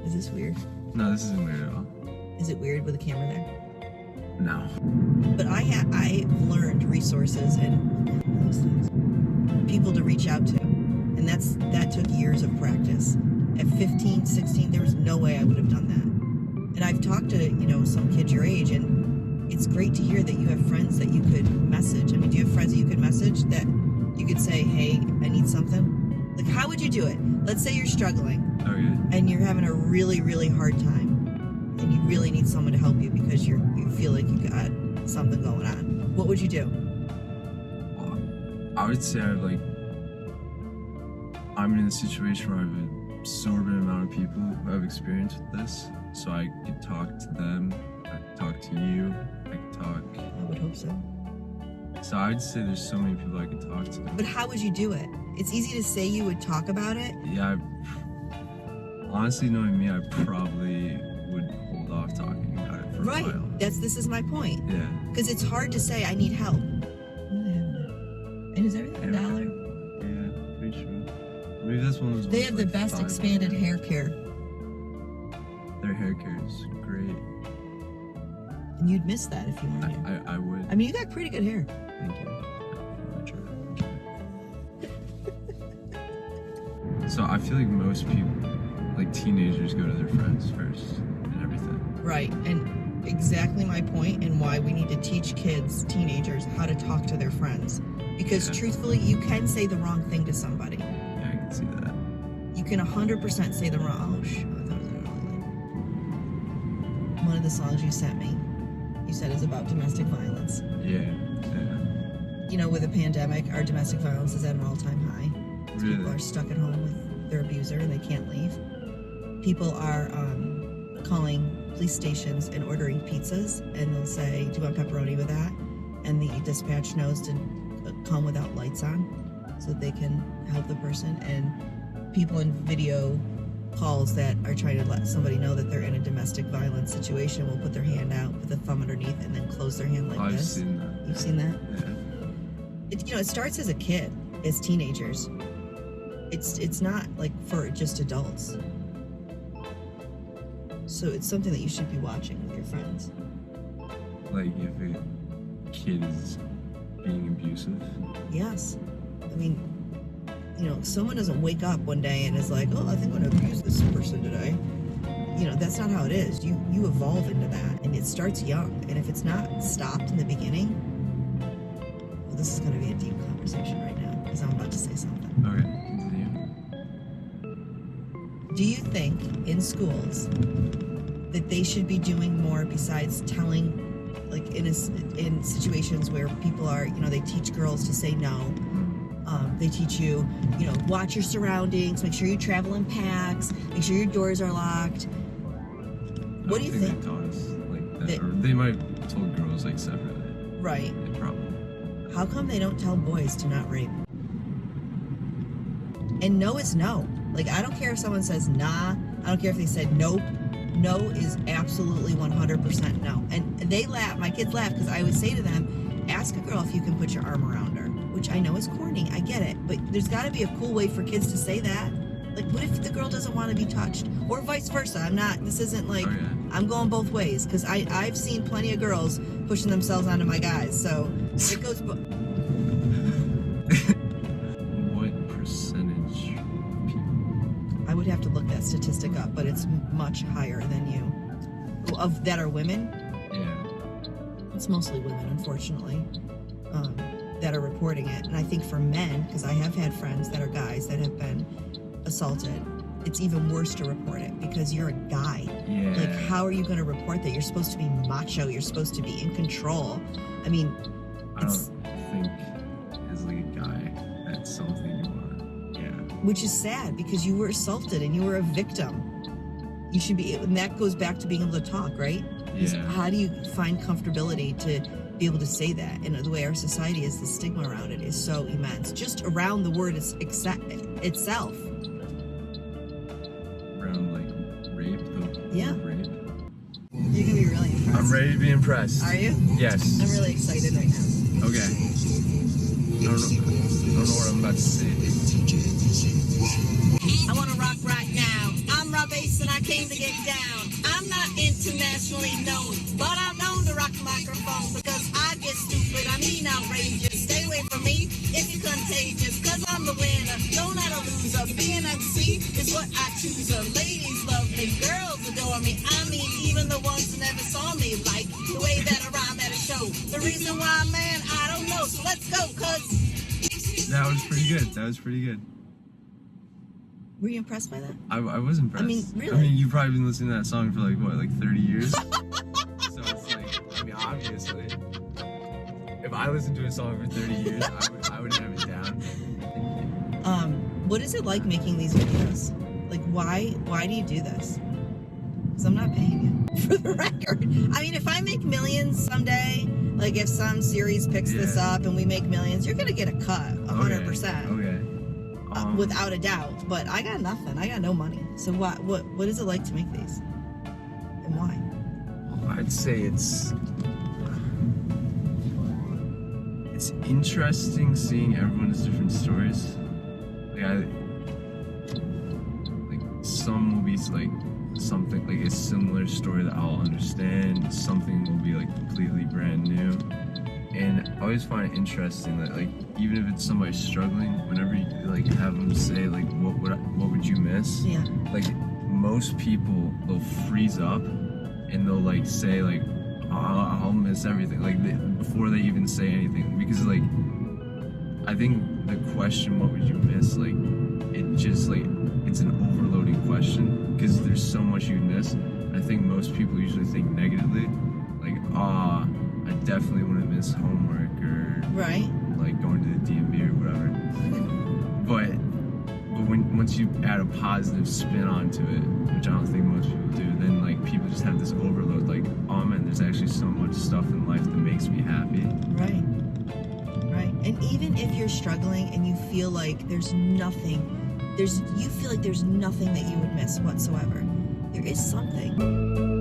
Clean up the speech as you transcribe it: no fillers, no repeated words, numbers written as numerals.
Is this weird? No, this isn't weird at all. Is it weird with a camera there? No. But I've learned resources and people to reach out to. And that took years of practice. At 15, 16, there was no way I would have done that. And I've talked to, some kids your age, and it's great to hear that you have friends that you could message. I mean, do you have friends that you could message that you could say, hey, I need something? Like, how would you do it? Let's say you're struggling. Okay. And you're having a really, really hard time. And you really need someone to help you because you feel like you got something going on. What would you do? Well, I would say I'm in a situation where I have an absorbent amount of people who have experience with this, so I could talk to them, I could talk to you, I could talk. I would hope so. So I'd say there's so many people I could talk to. But how would you do it? It's easy to say you would talk about it. Yeah, honestly, knowing me, I probably would hold off talking about it for a while. Right. This is my point. Yeah. Because it's hard to say I need help. And is everything $1? Yeah, pretty sure. Maybe that's one of those. They have the best $5. expanded hair care. Their hair care is great. And you'd miss that if you wanted to. I would. I mean, you got pretty good hair. Thank you. So I feel like most people, like teenagers, go to their friends first and everything. Right, and exactly my point, and why we need to teach kids, teenagers, how to talk to their friends. Because truthfully, you can say the wrong thing to somebody. Yeah, I can see that. You can 100% say the wrong. Oh, shit, I thought it was another. One of the songs you sent me, you said is about domestic violence. Yeah. With a pandemic, our domestic violence is at an all-time high. Really? People are stuck at home with their abuser and they can't leave. People are calling police stations and ordering pizzas, and they'll say, do you want pepperoni with that? And the dispatch knows to come without lights on so that they can help the person. And people in video calls that are trying to let somebody know that they're in a domestic violence situation will put their hand out, put the thumb underneath, and then close their hand like this. I've seen that. You've seen that? Yeah. It starts as a kid, as teenagers. It's not like for just adults. So it's something that you should be watching with your friends. Like if a kid is being abusive? Yes. I mean, someone doesn't wake up one day and is like, oh, I think I'm going to abuse this person today. That's not how it is. You evolve into that, and it starts young. And if it's not stopped in the beginning, well, this is going to be a deep conversation right now, because I'm about to say something. Okay, continue. Do you think in schools that they should be doing more besides telling, like in situations where people are, they teach girls to say no. They teach you, watch your surroundings, make sure you travel in packs, make sure your doors are locked. What do you think? They taught us like that, or they might have told girls like separately. Right. They probably. How come they don't tell boys to not rape? And no is no. Like, I don't care if someone says nah. I don't care if they said nope. No is absolutely 100% no. And they laugh. My kids laugh because I always say to them, ask a girl if you can put your arm around her. Which I know is corny. I get it. But there's got to be a cool way for kids to say that. Like, what if the girl doesn't want to be touched? Or vice versa. This isn't like, I'm going both ways. Because I've seen plenty of girls pushing themselves onto my guys. So, it goes... What percentage of people? I would have to look that statistic up, but it's much higher than you. Of that are women? Yeah. It's mostly women, unfortunately, that are reporting it. And I think for men, because I have had friends that are guys that have been assaulted, it's even worse to report it because you're a guy. Yeah. Like, how are you going to report that? You're supposed to be macho. You're supposed to be in control. I mean, I don't think as like a guy that's something you want. Yeah. Which is sad because you were assaulted and you were a victim. You should be, and that goes back to being able to talk, right? Yeah. How do you find comfortability to be able to say that? And the way our society is, the stigma around it is so immense. Just around the word itself. Around like rape, Yeah. rape. You're gonna be really impressed. I'm ready to be impressed. Are you? Yes. I'm really excited right now. Okay. I don't know what I'm about to say. I wanna rock right now. I'm Rob Ace and I came to get down. I'm not internationally known, but I'm known to rock the microphone because I get stupid, I mean outrageous. Stay away from me if you're contagious, cause I'm the winner, don't let a loser. Being MC is what I choose. Ladies love me, girls adore me. I mean, even the ones who never saw me like the way that I rhyme at a show. The reason why, man, I don't know. So let's go, cuz. That was pretty good. That was pretty good. Were you impressed by that? I was impressed. I mean, really? I mean, you've probably been listening to that song for like, what, like 30 years? So it's like, I mean, obviously, if I listened to a song for 30 years, I would have it down. What is it like making these videos? Like, why do you do this? Because I'm not paying you, for the record. I mean, if I make millions someday, like if some series picks this up and we make millions, you're gonna get a cut, 100%. Okay. Without a doubt. But I got nothing. I got no money. So what is it like to make these? And why? I'd say it's interesting seeing everyone's different stories. Like some will be like something like a similar story that I'll understand. Something will be like completely brand new. And I always find it interesting that like even if it's somebody struggling, whenever you like have them say like what would you miss? Yeah. Like most people, they'll freeze up and they'll like say like I'll miss everything like before they even say anything, because like I think the question what would you miss, like it just like it's an overloading question because there's so much you'd miss. I think most people usually think negatively, like I definitely wouldn't miss homework or like going to the DMV or whatever. But once you add a positive spin onto it, which I don't think most people do, then like people just have this overload, like, oh man, there's actually so much stuff in life that makes me happy. Right. And even if you're struggling and you feel like there's nothing that you would miss whatsoever, there is something.